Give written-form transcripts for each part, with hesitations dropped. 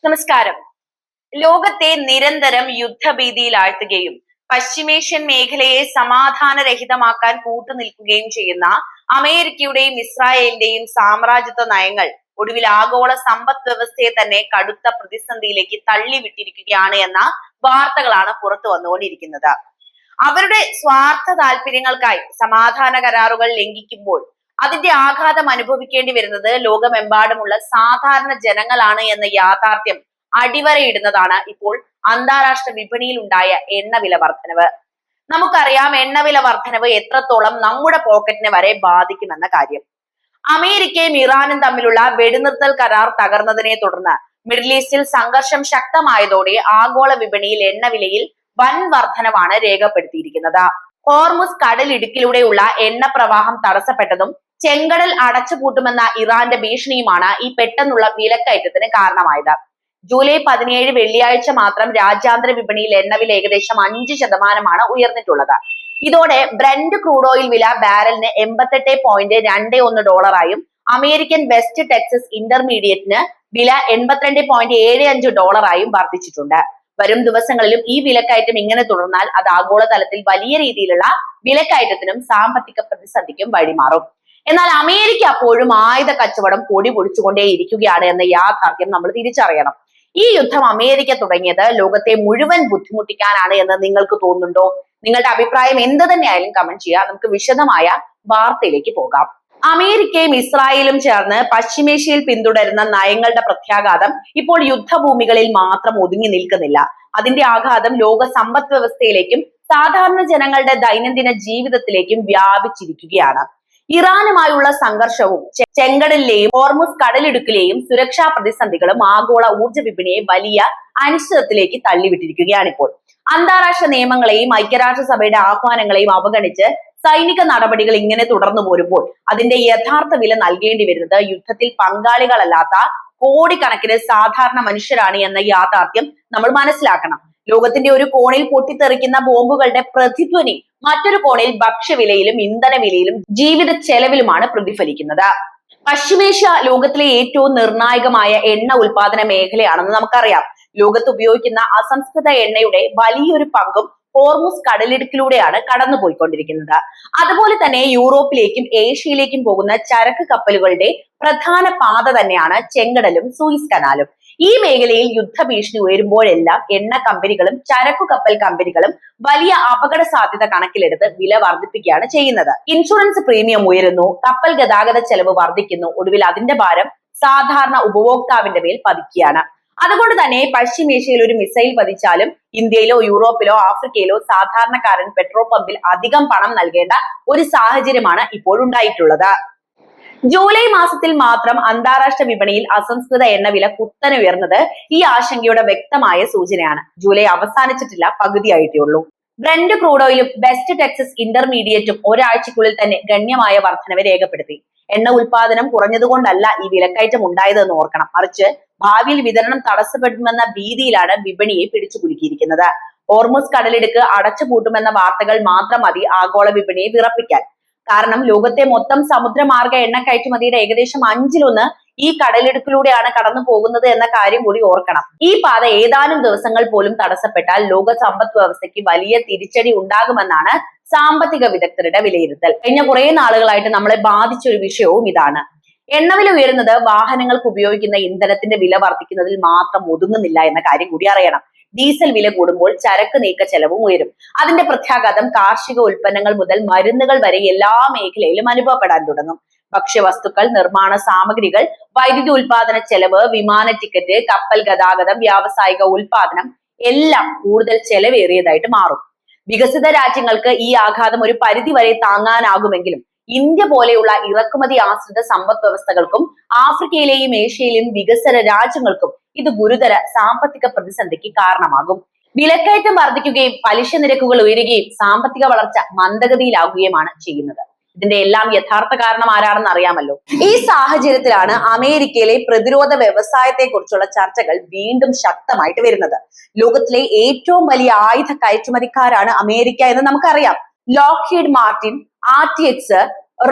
നമസ്കാരം. ലോകത്തെ നിരന്തരം യുദ്ധഭീതിയിലാഴ്ത്തുകയും പശ്ചിമേഷ്യൻ മേഖലയെ സമാധാനരഹിതമാക്കാൻ കൂട്ടുനിൽക്കുകയും ചെയ്യുന്ന അമേരിക്കയുടെയും ഇസ്രായേലിന്റെയും സാമ്രാജ്യത്വ നയങ്ങൾ ഒടുവിൽ ആഗോള സമ്പദ് വ്യവസ്ഥയെ തന്നെ കടുത്ത പ്രതിസന്ധിയിലേക്ക് തള്ളിവിട്ടിരിക്കുകയാണ് എന്ന വാർത്തകളാണ് പുറത്തു വന്നുകൊണ്ടിരിക്കുന്നത്. അവരുടെ സ്വാർത്ഥ താല്പര്യങ്ങൾക്കായി സമാധാന കരാറുകൾ ലംഘിക്കുമ്പോൾ അതിന്റെ ആഘാതം അനുഭവിക്കേണ്ടി വരുന്നത് ലോകമെമ്പാടുമുള്ള സാധാരണ ജനങ്ങളാണ് എന്ന യാഥാർത്ഥ്യം അടിവരയിടുന്നതാണ് ഇപ്പോൾ അന്താരാഷ്ട്ര വിപണിയിൽ ഉണ്ടായ എണ്ണവില വർധനവ്. നമുക്കറിയാം എണ്ണവില വർധനവ് എത്രത്തോളം നമ്മുടെ പോക്കറ്റിനെ വരെ ബാധിക്കുമെന്ന കാര്യം. അമേരിക്കയും ഇറാനും തമ്മിലുള്ള വെടിനിർത്തൽ കരാർ തകർന്നതിനെ തുടർന്ന് മിഡിൽ ഈസ്റ്റിൽ സംഘർഷം ശക്തമായതോടെ ആഗോള വിപണിയിൽ എണ്ണവിലയിൽ വൻ വർധനവാണ് രേഖപ്പെടുത്തിയിരിക്കുന്നത്. ഹോർമുസ് കടലിടുക്കിലൂടെയുള്ള എണ്ണ പ്രവാഹം തടസ്സപ്പെട്ടതും ചെങ്കടൽ അടച്ചുപൂട്ടുമെന്ന ഇറാന്റെ ഭീഷണിയുമാണ് ഈ പെട്ടെന്നുള്ള വിലക്കയറ്റത്തിന് കാരണമായത്. ജൂലൈ 17 വെള്ളിയാഴ്ച മാത്രം രാജ്യാന്തര വിപണിയിൽ എണ്ണവില ഏകദേശം 5% ഉയർന്നിട്ടുള്ളത്. ഇതോടെ ബ്രന്റ് ക്രൂഡ് ഓയിൽ വില ബാരലിന് $88.21 അമേരിക്കൻ വെസ്റ്റ് ടെക്സസ് ഇന്റർമീഡിയറ്റിന് വില $82.75 വർദ്ധിച്ചിട്ടുണ്ട്. വരും ദിവസങ്ങളിലും ഈ വിലക്കയറ്റം ഇങ്ങനെ തുടർന്നാൽ അത് ആഗോളതലത്തിൽ വലിയ രീതിയിലുള്ള വിലക്കയറ്റത്തിനും സാമ്പത്തിക പ്രതിസന്ധിക്കും വഴിമാറും. എന്നാൽ അമേരിക്ക അപ്പോഴും ആയുധ കച്ചവടം പൊടി പൊടിച്ചുകൊണ്ടേയിരിക്കുകയാണ് എന്ന യാഥാർത്ഥ്യം നമ്മൾ തിരിച്ചറിയണം. ഈ യുദ്ധം അമേരിക്ക തുടങ്ങിയത് ലോകത്തെ മുഴുവൻ ബുദ്ധിമുട്ടിക്കാനാണ് എന്ന് നിങ്ങൾക്ക് തോന്നുന്നുണ്ടോ? നിങ്ങളുടെ അഭിപ്രായം എന്ത് തന്നെയായാലും കമന്റ് ചെയ്യുക. നമുക്ക് വിശദമായ വാർത്തയിലേക്ക് പോകാം. അമേരിക്കയും ഇസ്രായേലും ചേർന്ന് പശ്ചിമേഷ്യയിൽ പിന്തുടരുന്ന നയങ്ങളുടെ പ്രത്യാഘാതം ഇപ്പോൾ യുദ്ധഭൂമികളിൽ മാത്രം ഒതുങ്ങി നിൽക്കുന്നില്ല. അതിന്റെ ആഘാതം ലോക സമ്പദ് വ്യവസ്ഥയിലേക്കും സാധാരണ ജനങ്ങളുടെ ദൈനംദിന ജീവിതത്തിലേക്കും വ്യാപിച്ചിരിക്കുകയാണ്. ഇറാനുമായുള്ള സംഘർഷവും ചെങ്കടലിലെയും ഹോർമുസ് കടലിടുക്കിലെയും സുരക്ഷാ പ്രതിസന്ധികളും ആഗോള ഊർജ്ജ വിപണിയെ വലിയ അനിശ്ചിതത്വത്തിലേക്ക് തള്ളിവിട്ടിരിക്കുകയാണ്. ഇപ്പോൾ അന്താരാഷ്ട്ര നിയമങ്ങളെയും ഐക്യരാഷ്ട്രസഭയുടെ ആഹ്വാനങ്ങളെയും അവഗണിച്ച് സൈനിക നടപടികൾ ഇങ്ങനെ തുടർന്നു പോരുമ്പോൾ അതിന്റെ യഥാർത്ഥ വില നൽകേണ്ടി വരുന്നത് യുദ്ധത്തിൽ പങ്കാളികളല്ലാത്ത കോടിക്കണക്കിന് സാധാരണ മനുഷ്യരാണ് എന്ന യാഥാർത്ഥ്യം നമ്മൾ മനസ്സിലാക്കണം. ലോകത്തിന്റെ ഒരു കോണിൽ പൊട്ടിത്തെറിക്കുന്ന ബോംബുകളുടെ പ്രതിധ്വനി മറ്റൊരു കോണിൽ ഭക്ഷ്യവിലയിലും ഇന്ധനവിലയിലും ജീവിത ചെലവിലുമാണ് പ്രതിഫലിക്കുന്നത്. പശ്ചിമേഷ്യ ലോകത്തിലെ ഏറ്റവും നിർണായകമായ എണ്ണ ഉൽപാദന മേഖലയാണെന്ന് നമുക്കറിയാം. ലോകത്ത് ഉപയോഗിക്കുന്ന അസംസ്കൃത എണ്ണയുടെ വലിയൊരു പങ്കും ഹോർമുസ് കടലിടുക്കിലൂടെയാണ് കടന്നുപോയിക്കൊണ്ടിരിക്കുന്നത്. അതുപോലെ തന്നെ യൂറോപ്പിലേക്കും ഏഷ്യയിലേക്കും പോകുന്ന ചരക്ക് കപ്പലുകളുടെ പ്രധാന പാത തന്നെയാണ് ചെങ്കടലും സൂയിസ് കനാലും. ഈ മേഖലയിൽ യുദ്ധഭീഷണി ഉയരുമ്പോഴെല്ലാം എണ്ണ കമ്പനികളും ചരക്കു കപ്പൽ കമ്പനികളും വലിയ അപകട സാധ്യത കണക്കിലെടുത്ത് വില വർദ്ധിപ്പിക്കുകയാണ് ചെയ്യുന്നത്. ഇൻഷുറൻസ് പ്രീമിയം ഉയരുന്നു, കപ്പൽ ഗതാഗത ചെലവ് വർദ്ധിക്കുന്നു, ഒടുവിൽ അതിന്റെ ഭാരം സാധാരണ ഉപഭോക്താവിന്റെ മേൽ പതിക്കുകയാണ്. അതുകൊണ്ട് തന്നെ പശ്ചിമേഷ്യയിൽ ഒരു മിസൈൽ പതിച്ചാലും ഇന്ത്യയിലോ യൂറോപ്പിലോ ആഫ്രിക്കയിലോ സാധാരണക്കാരൻ പെട്രോൾ പമ്പിൽ അധികം പണം നൽകേണ്ട ഒരു സാഹചര്യമാണ് ഇപ്പോൾ ഉണ്ടായിട്ടുള്ളത്. ജൂലൈ മാസത്തിൽ മാത്രം അന്താരാഷ്ട്ര വിപണിയിൽ അസംസ്കൃത എണ്ണവില കുത്തനെ ഉയർന്നത് ഈ ആശങ്കയുടെ വ്യക്തമായ സൂചനയാണ്. ജൂലൈ അവസാനിച്ചിട്ടില്ല, പകുതിയായിട്ടേ ഉള്ളൂ. ബ്രന്റ് ക്രൂഡ് ഓയിലും വെസ്റ്റ് ടെക്സസ് ഇന്റർമീഡിയറ്റും ഒരാഴ്ചക്കുള്ളിൽ തന്നെ ഗണ്യമായ വർധനവ് രേഖപ്പെടുത്തി. എണ്ണ ഉൽപാദനം കുറഞ്ഞതുകൊണ്ടല്ല ഈ വിലക്കയറ്റം ഉണ്ടായതെന്ന് ഓർക്കണം, മറിച്ച് ഭാവിയിൽ വിതരണം തടസ്സപ്പെടുമെന്ന ഭീതിയിലാണ് വിപണിയെ പിടിച്ചുകുലുക്കിയിരിക്കുന്നത്. ഹോർമുസ് കടലിടുക്ക് അടച്ചുപൂട്ടുമെന്ന വാർത്തകൾ മാത്രം മതി ആഗോള വിപണിയെ വിറപ്പിക്കാൻ. കാരണം ലോകത്തെ മൊത്തം സമുദ്രമാർഗ എണ്ണ കയറ്റുമതിയുടെ ഏകദേശം 1/5 ഈ കടലിടുക്കിലൂടെയാണ് കടന്നു പോകുന്നത് എന്ന കാര്യം കൂടി ഓർക്കണം. ഈ പാത ഏതാനും ദിവസങ്ങൾ പോലും തടസ്സപ്പെട്ടാൽ ലോക സമ്പദ് വ്യവസ്ഥയ്ക്ക് വലിയ തിരിച്ചടി ഉണ്ടാകുമെന്നാണ് സാമ്പത്തിക വിദഗ്ധരുടെ വിലയിരുത്തൽ. കഴിഞ്ഞ കുറെ നാളുകളായിട്ട് നമ്മളെ ബാധിച്ച ഒരു വിഷയവും ഇതാണ്. എണ്ണവില ഉയരുന്നത് വാഹനങ്ങൾക്ക് ഉപയോഗിക്കുന്ന ഇന്ധനത്തിന്റെ വില വർദ്ധിക്കുന്നതിൽ മാത്രം ഒതുങ്ങുന്നില്ല എന്ന കാര്യം കൂടി അറിയണം. ഡീസൽ വില കൂടുമ്പോൾ ചരക്ക് നീക്ക ചെലവും ഉയരും. അതിന്റെ പ്രത്യാഘാതം കാർഷിക ഉൽപ്പന്നങ്ങൾ മുതൽ മരുന്നുകൾ വരെ എല്ലാ മേഖലയിലും അനുഭവപ്പെടാൻ തുടങ്ങും. ഭക്ഷ്യവസ്തുക്കൾ, നിർമ്മാണ സാമഗ്രികൾ, വൈദ്യുതി ഉൽപാദന ചെലവ്, വിമാന ടിക്കറ്റ്, കപ്പൽ ഗതാഗതം, വ്യാവസായിക ഉൽപാദനം എല്ലാം കൂടുതൽ ചെലവേറിയതായിട്ട് മാറും. വികസിത രാജ്യങ്ങൾക്ക് ഈ ആഘാതം ഒരു പരിധി വരെ താങ്ങാനാകുമെങ്കിലും ഇന്ത്യ പോലെയുള്ള ഇറക്കുമതി ആശ്രിത സമ്പദ് വ്യവസ്ഥകൾക്കും ആഫ്രിക്കയിലെയും ഏഷ്യയിലെയും വികസന രാജ്യങ്ങൾക്കും ഇത് ഗുരുതര സാമ്പത്തിക പ്രതിസന്ധിക്ക് കാരണമാകും. വിലക്കയറ്റം വർദ്ധിക്കുകയും പലിശ നിരക്കുകൾ ഉയരുകയും സാമ്പത്തിക വളർച്ച മന്ദഗതിയിലാവുകയുമാണ് ചെയ്യുന്നത്. ഇതിന്റെ എല്ലാം യഥാർത്ഥ കാരണം ആരാണെന്ന് അറിയാമല്ലോ. ഈ സാഹചര്യത്തിലാണ് അമേരിക്കയിലെ പ്രതിരോധ വ്യവസായത്തെ കുറിച്ചുള്ള ചർച്ചകൾ വീണ്ടും ശക്തമായിട്ട് വരുന്നത്. ലോകത്തിലെ ഏറ്റവും വലിയ ആയുധ കയറ്റുമതിക്കാരാണ് അമേരിക്ക എന്ന് നമുക്കറിയാം. Lockheed Martin, RTX,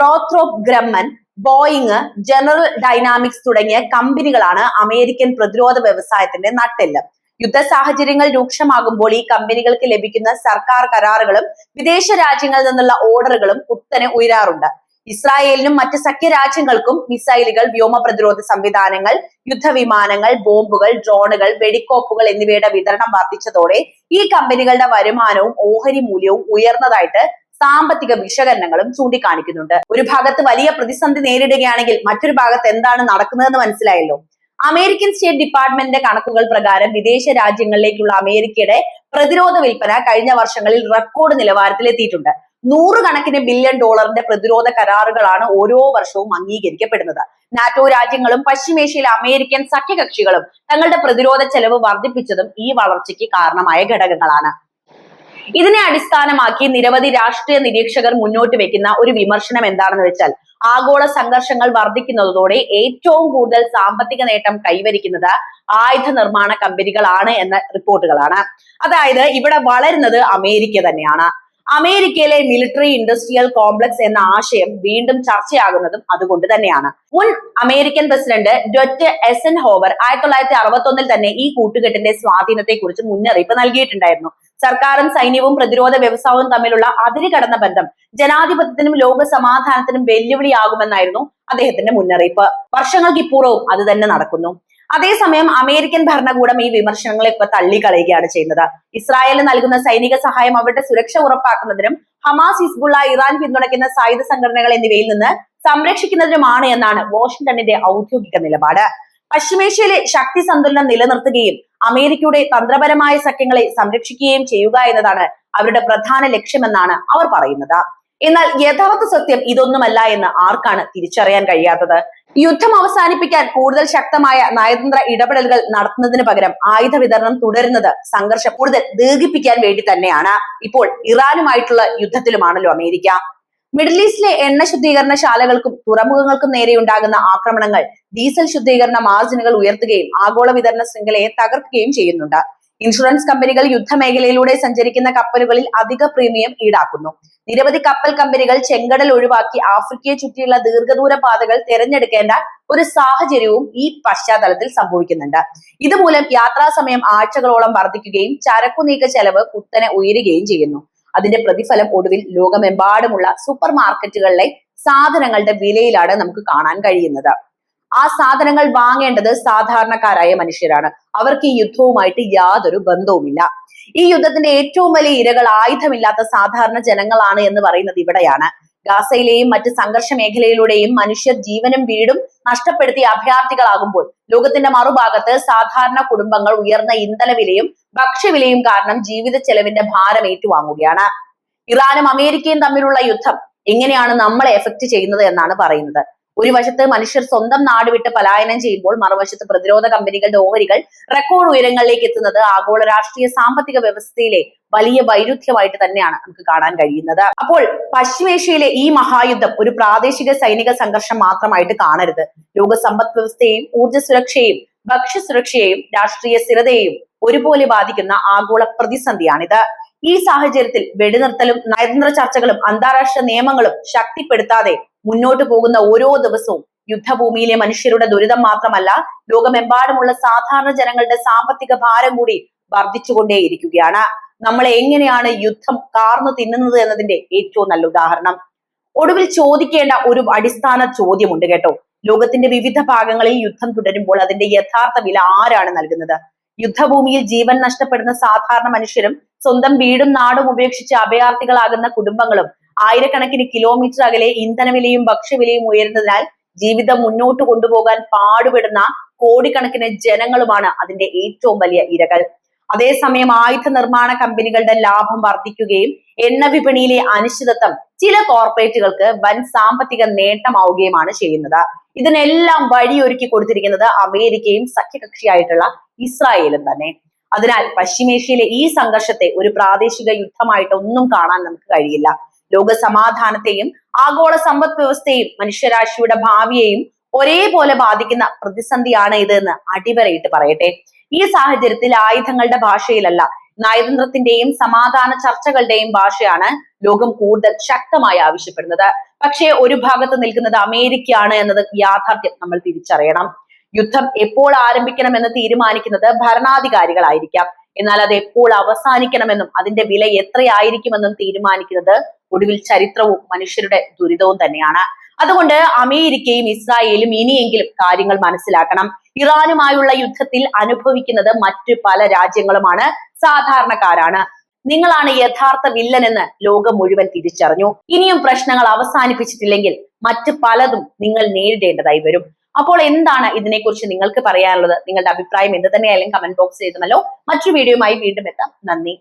Northrop Grumman, Boeing, General Dynamics തുടങ്ങിയ കമ്പനികളാണ് അമേരിക്കൻ പ്രതിരോധ വ്യവസായത്തിന്റെ നട്ടെല്ല്. യുദ്ധ സാഹചര്യങ്ങൾ രൂക്ഷമാകുമ്പോൾ ഈ കമ്പനികൾക്ക് ലഭിക്കുന്ന സർക്കാർ കരാറുകളും വിദേശ രാജ്യങ്ങളിൽ നിന്നുള്ള ഓർഡറുകളും കുത്തനെ ഉയരാറുണ്ട്. ഇസ്രായേലിനും മറ്റ് സഖ്യരാജ്യങ്ങൾക്കും മിസൈലുകൾ, വ്യോമ പ്രതിരോധ സംവിധാനങ്ങൾ, യുദ്ധവിമാനങ്ങൾ, ബോംബുകൾ, ഡ്രോണുകൾ, വെടിക്കോപ്പുകൾ എന്നിവയുടെ വിതരണം വർദ്ധിച്ചതോടെ ഈ കമ്പനികളുടെ വരുമാനവും ഓഹരി മൂല്യവും ഉയർന്നതായിട്ട് സാമ്പത്തിക വിശകലനങ്ങളും ചൂണ്ടിക്കാണിക്കുന്നുണ്ട്. ഒരു ഭാഗത്ത് വലിയ പ്രതിസന്ധി നേരിടുകയാണെങ്കിൽ മറ്റൊരു ഭാഗത്ത് എന്താണ് നടക്കുന്നതെന്ന് മനസ്സിലായല്ലോ. അമേരിക്കൻ സ്റ്റേറ്റ് ഡിപ്പാർട്ട്മെന്റിന്റെ കണക്കുകൾ പ്രകാരം വിദേശ രാജ്യങ്ങളിലേക്കുള്ള അമേരിക്കയുടെ പ്രതിരോധ വിൽപ്പന കഴിഞ്ഞ വർഷങ്ങളിൽ റെക്കോർഡ് നിലവാരത്തിൽ എത്തിയിട്ടുണ്ട്. 100 കണക്കിന് ബില്യൺ ഡോളറിന്റെ പ്രതിരോധ കരാറുകളാണ് ഓരോ വർഷവും അംഗീകരിക്കപ്പെടുന്നത്. നാറ്റോ രാജ്യങ്ങളും പശ്ചിമേഷ്യയിലെ അമേരിക്കൻ സഖ്യകക്ഷികളും തങ്ങളുടെ പ്രതിരോധ ചെലവ് വർദ്ധിപ്പിച്ചതും ഈ വളർച്ചയ്ക്ക് കാരണമായ ഘടകങ്ങളാണ്. ഇതിനെ അടിസ്ഥാനമാക്കി നിരവധി രാഷ്ട്രീയ നിരീക്ഷകർ മുന്നോട്ട് വെക്കുന്ന ഒരു വിമർശനം എന്താണെന്ന് വെച്ചാൽ, ആഗോള സംഘർഷങ്ങൾ വർദ്ധിക്കുന്നതോടെ ഏറ്റവും കൂടുതൽ സാമ്പത്തിക നേട്ടം കൈവരിക്കുന്നത് ആയുധ നിർമ്മാണ കമ്പനികളാണ് എന്ന റിപ്പോർട്ടുകളാണ്. അതായത് ഇവിടെ വളരുന്നത് അമേരിക്ക തന്നെയാണ്. അമേരിക്കയിലെ മിലിറ്ററി ഇൻഡസ്ട്രിയൽ കോംപ്ലക്സ് എന്ന ആശയം വീണ്ടും ചർച്ചയാകുന്നതും അതുകൊണ്ട് തന്നെയാണ്. മുൻ അമേരിക്കൻ പ്രസിഡന്റ് ഡ്വറ്റ് എസൻഹോവർ 1961 തന്നെ ഈ കൂട്ടുകെട്ടിന്റെ സ്വാധീനത്തെ കുറിച്ച് മുന്നറിയിപ്പ് നൽകിയിട്ടുണ്ടായിരുന്നു. സർക്കാരും സൈന്യവും പ്രതിരോധ വ്യവസായവും തമ്മിലുള്ള അതിരുകടന്ന ബന്ധം ജനാധിപത്യത്തിനും ലോക സമാധാനത്തിനും വെല്ലുവിളിയാകുമെന്നായിരുന്നു അദ്ദേഹത്തിന്റെ മുന്നറിയിപ്പ്. വർഷങ്ങൾക്ക് ഇപ്പുറവും അത് തന്നെ നടക്കുന്നു. അതേസമയം അമേരിക്കൻ ഭരണകൂടം ഈ വിമർശനങ്ങളെ ഇപ്പൊ തള്ളിക്കളയുകയാണ് ചെയ്യുന്നത്. ഇസ്രായേലിന് നൽകുന്ന സൈനിക സഹായം അവരുടെ സുരക്ഷ ഉറപ്പാക്കുന്നതിനും ഹമാസ്, ഹിസ്ബുള്ള, ഇറാൻ പിന്തുണയ്ക്കുന്ന സായുധ സംഘടനകൾ എന്നിവയിൽ നിന്ന് സംരക്ഷിക്കുന്നതിനുമാണ് എന്നാണ് വാഷിംഗ്ടണിന്റെ ഔദ്യോഗിക നിലപാട്. പശ്ചിമേഷ്യയിലെ ശക്തി സന്തുലനം നിലനിർത്തുകയും അമേരിക്കയുടെ തന്ത്രപരമായ സഖ്യങ്ങളെ സംരക്ഷിക്കുകയും ചെയ്യുക എന്നതാണ് അവരുടെ പ്രധാന ലക്ഷ്യമെന്നാണ് അവർ പറയുന്നത്. എന്നാൽ യഥാർത്ഥ സത്യം ഇതൊന്നുമല്ല എന്ന് ആർക്കാണ് തിരിച്ചറിയാൻ കഴിയാത്തത്? യുദ്ധം അവസാനിപ്പിക്കാൻ കൂടുതൽ ശക്തമായ നയതന്ത്ര ഇടപെടലുകൾ നടത്തുന്നതിന് പകരം ആയുധ വിതരണം തുടരുന്നത് സംഘർഷം കൂടുതൽ ദീർഘിപ്പിക്കാൻ വേണ്ടി തന്നെയാണ്. ഇപ്പോൾ ഇറാനുമായിട്ടുള്ള യുദ്ധത്തിലുമാണല്ലോ അമേരിക്ക. മിഡിൽ ഈസ്റ്റിലെ എണ്ണ ശുദ്ധീകരണ ശാലകൾക്കും തുറമുഖങ്ങൾക്കും നേരെയുണ്ടാകുന്ന ആക്രമണങ്ങൾ ഡീസൽ ശുദ്ധീകരണ മാർജിനുകൾ ഉയർത്തുകയും ആഗോള വിതരണ ശൃംഖലയെ തകർക്കുകയും ചെയ്യുന്നുണ്ട്. ഇൻഷുറൻസ് കമ്പനികൾ യുദ്ധമേഖലയിലൂടെ സഞ്ചരിക്കുന്ന കപ്പലുകളിൽ അധിക പ്രീമിയം ഈടാക്കുന്നു. നിരവധി കപ്പൽ കമ്പനികൾ ചെങ്കടൽ ഒഴിവാക്കി ആഫ്രിക്കയെ ചുറ്റിയുള്ള ദീർഘദൂര പാതകൾ തിരഞ്ഞെടുക്കേണ്ട ഒരു സാഹചര്യവും ഈ പശ്ചാത്തലത്തിൽ സംഭവിക്കുന്നുണ്ട്. ഇതുമൂലം യാത്രാ സമയം ആഴ്ചകളോളം വർദ്ധിക്കുകയും ചരക്കു നീക്ക ചെലവ് കുത്തനെ ഉയരുകയും ചെയ്യുന്നു. അതിന്റെ പ്രതിഫലം ഒടുവിൽ ലോകമെമ്പാടുമുള്ള സൂപ്പർ മാർക്കറ്റുകളിലെ സാധനങ്ങളുടെ വിലയിലാണ് നമുക്ക് കാണാൻ കഴിയുന്നത്. ആ സാധനങ്ങൾ വാങ്ങേണ്ടത് സാധാരണക്കാരായ മനുഷ്യരാണ്. അവർക്ക് ഈ യുദ്ധവുമായിട്ട് യാതൊരു ബന്ധവുമില്ല. ഈ യുദ്ധത്തിന്റെ ഏറ്റവും വലിയ ഇരകൾ ആയുധമില്ലാത്ത സാധാരണ ജനങ്ങളാണ് എന്ന് പറയുന്നത് ഇവിടെയാണ്. ഗാസയിലെയും മറ്റ് സംഘർഷ മേഖലയിലൂടെയും മനുഷ്യർ ജീവനും വീടും നഷ്ടപ്പെടുത്തിയ അഭയാർത്ഥികളാകുമ്പോൾ ലോകത്തിന്റെ മറുഭാഗത്ത് സാധാരണ കുടുംബങ്ങൾ ഉയർന്ന ഇന്ധനവിലയും ഭക്ഷ്യവിലയും കാരണം ജീവിത ചെലവിന്റെ ഭാരം ഏറ്റുവാങ്ങുകയാണ്. ഇറാനും അമേരിക്കയും തമ്മിലുള്ള യുദ്ധം എങ്ങനെയാണ് നമ്മളെ എഫക്ട് ചെയ്യുന്നത് എന്നാണ് പറയുന്നത്. ഒരു വശത്ത് മനുഷ്യർ സ്വന്തം നാട് വിട്ട് പലായനം ചെയ്യുമ്പോൾ മറുവശത്ത് പ്രതിരോധ കമ്പനികളുടെ ഓഹരികൾ റെക്കോർഡ് ഉയരങ്ങളിലേക്ക് എത്തുന്നത് ആഗോള രാഷ്ട്രീയ സാമ്പത്തിക വ്യവസ്ഥയിലെ വലിയ വൈരുദ്ധ്യമായിട്ട് തന്നെയാണ് നമുക്ക് കാണാൻ കഴിയുന്നത്. അപ്പോൾ പശ്ചിമേഷ്യയിലെ ഈ മഹായുദ്ധം ഒരു പ്രാദേശിക സൈനിക സംഘർഷം മാത്രമായിട്ട് കാണരുത്. ലോക സമ്പദ് വ്യവസ്ഥയെയും ഊർജ്ജ സുരക്ഷയെയും ഭക്ഷ്യസുരക്ഷയെയും രാഷ്ട്രീയ സ്ഥിരതയെയും ഒരുപോലെ ബാധിക്കുന്ന ആഗോള പ്രതിസന്ധിയാണിത്. ഈ സാഹചര്യത്തിൽ വെടിനിർത്തലും നയതന്ത്ര ചർച്ചകളും അന്താരാഷ്ട്ര നിയമങ്ങളും ശക്തിപ്പെടുത്താതെ മുന്നോട്ട് പോകുന്ന ഓരോ ദിവസവും യുദ്ധഭൂമിയിലെ മനുഷ്യരുടെ ദുരിതം മാത്രമല്ല, ലോകമെമ്പാടുമുള്ള സാധാരണ ജനങ്ങളുടെ സാമ്പത്തിക ഭാരം കൂടി വർദ്ധിച്ചുകൊണ്ടേയിരിക്കുകയാണ്. നമ്മളെ എങ്ങനെയാണ് യുദ്ധം കാർന്നു തിന്നുന്നത് എന്നതിന്റെ ഏറ്റവും നല്ല ഉദാഹരണം. ഒടുവിൽ ചോദിക്കേണ്ട ഒരു അടിസ്ഥാന ചോദ്യമുണ്ട് കേട്ടോ. ലോകത്തിന്റെ വിവിധ ഭാഗങ്ങളിൽ യുദ്ധം തുടരുമ്പോൾ അതിന്റെ യഥാർത്ഥ വില ആരാണ് നൽകുന്നത്? യുദ്ധഭൂമിയിൽ ജീവൻ നഷ്ടപ്പെടുന്ന സാധാരണ മനുഷ്യരും സ്വന്തം വീടും നാടും ഉപേക്ഷിച്ച് അഭയാർത്ഥികളാകുന്ന കുടുംബങ്ങളും ആയിരക്കണക്കിന് കിലോമീറ്റർ അകലെ ഇന്ധനവിലയും ഭക്ഷ്യവിലയും ഉയരുന്നതിനാൽ ജീവിതം മുന്നോട്ട് കൊണ്ടുപോകാൻ പാടുപെടുന്ന കോടിക്കണക്കിന് ജനങ്ങളുമാണ് അതിന്റെ ഏറ്റവും വലിയ ഇരകൾ. അതേസമയം ആയുധ നിർമ്മാണ കമ്പനികളുടെ ലാഭം വർദ്ധിക്കുകയും എണ്ണ വിപണിയിലെ അനിശ്ചിതത്വം ചില കോർപ്പറേറ്റുകൾക്ക് വൻ സാമ്പത്തിക നേട്ടമാവുകയുമാണ് ചെയ്യുന്നത്. ഇതിനെല്ലാം വഴിയൊരുക്കി കൊടുത്തിരിക്കുന്നത് അമേരിക്കയും സഖ്യകക്ഷിയായിട്ടുള്ള ഇസ്രായേലും തന്നെ. അതിനാൽ പശ്ചിമേഷ്യയിലെ ഈ സംഘർഷത്തെ ഒരു പ്രാദേശിക യുദ്ധമായിട്ടൊന്നും കാണാൻ നമുക്ക് കഴിയില്ല. ലോക സമാധാനത്തെയും ആഗോള സമ്പദ് വ്യവസ്ഥയെയും മനുഷ്യരാശിയുടെ ഭാവിയെയും ഒരേപോലെ ബാധിക്കുന്ന പ്രതിസന്ധിയാണ് ഇത് എന്ന് അടിവരയിട്ട് പറയട്ടെ. ഈ സാഹചര്യത്തിൽ ആയുധങ്ങളുടെ ഭാഷയിലല്ല, നയതന്ത്രത്തിന്റെയും സമാധാന ചർച്ചകളുടെയും ഭാഷയാണ് ലോകം കൂടുതൽ ശക്തമായി ആവശ്യപ്പെടുന്നത്. പക്ഷേ ഒരു ഭാഗത്ത് നിൽക്കുന്നത് അമേരിക്കയാണ് എന്നത് യാഥാർത്ഥ്യം നമ്മൾ തിരിച്ചറിയണം. യുദ്ധം എപ്പോൾ ആരംഭിക്കണമെന്ന് തീരുമാനിക്കുന്നത് ഭരണാധികാരികളായിരിക്കാം. എന്നാൽ അത് എപ്പോൾ അവസാനിക്കണമെന്നും അതിന്റെ വില എത്രയായിരിക്കുമെന്നും തീരുമാനിക്കുന്നത് ഒടുവിൽ ചരിത്രവും മനുഷ്യരുടെ ദുരിതവും തന്നെയാണ്. അതുകൊണ്ട് അമേരിക്കയും ഇസ്രായേലും ഇനിയെങ്കിലും കാര്യങ്ങൾ മനസ്സിലാക്കണം. ഇറാനുമായുള്ള യുദ്ധത്തിൽ അനുഭവിക്കുന്നത് മറ്റു പല രാജ്യങ്ങളുമാണ്, സാധാരണക്കാരാണ്. നിങ്ങളാണ് യഥാർത്ഥ വില്ലൻ എന്ന് ലോകം മുഴുവൻ തിരിച്ചറിഞ്ഞു. ഇനിയും പ്രശ്നങ്ങൾ അവസാനിപ്പിച്ചിട്ടില്ലെങ്കിൽ മറ്റു പലതും നിങ്ങൾ നേരിടേണ്ടതായി വരും. അപ്പോൾ എന്താണ് ഇതിനെക്കുറിച്ച് നിങ്ങൾക്ക് പറയാനുള്ളത്? നിങ്ങളുടെ അഭിപ്രായം എന്ത് തന്നെയായാലും കമന്റ് ബോക്സ് ചെയ്തുമല്ലോ. മറ്റൊരു വീഡിയോയുമായി വീണ്ടും എത്താം. നന്ദി.